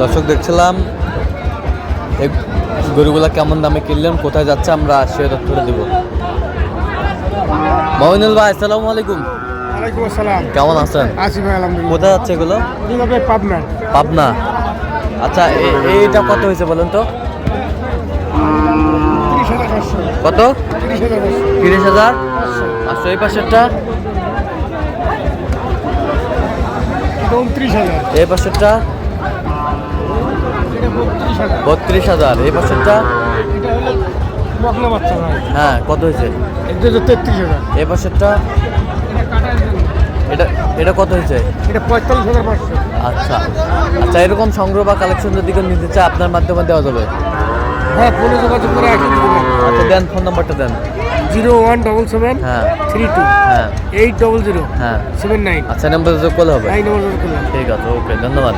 দর্শক দেখছিলাম এই গরুগুলা কেমন দামে কিনলেন, কোথায় যাচ্ছে আমরা সে তথ্যটা দেব। মমিনুল ভাই আসসালামু আলাইকুম। ওয়ালাইকুম আসসালাম। কেমন আছেন? আছি ভাই আলহামদুলিল্লাহ। কোথায় যাচ্ছে এগুলো? এগুলো পাবনা। পাবনা। আচ্ছা এইটা কত হয়েছে বলেন তো? 30,500। কত? 30,500। 30,000। আচ্ছা এই পাশেরটা? 29,000। এই পাশেরটা? এটা 32,000। 32,000। এই পাশেরটা? এটা হলো বকনা বাচ্চা ভাই। হ্যাঁ কত হয়েছে? এটা হলো 33,000। এই পাশেরটা? এটা কাটার জন্য। এটা এটা কত হয়েছে? এটা 45,500। আচ্ছা আচ্ছা, এরকম সংগ্রহ বা কালেকশন যদি কেউ নিতে চায় আপনার মাধ্যমে দেওয়া যাবে? হ্যাঁ, ফোনে যোগাযোগ করে আসুন। আচ্ছা দেন, ফোন নাম্বারটা দেন। 0177 হ্যাঁ 32 হ্যাঁ 800 হ্যাঁ 79। আচ্ছা নাম্বার যোগ করলে হবে। এই নম্বর করলাম। ঠিক আছে, ওকে, ধন্যবাদ।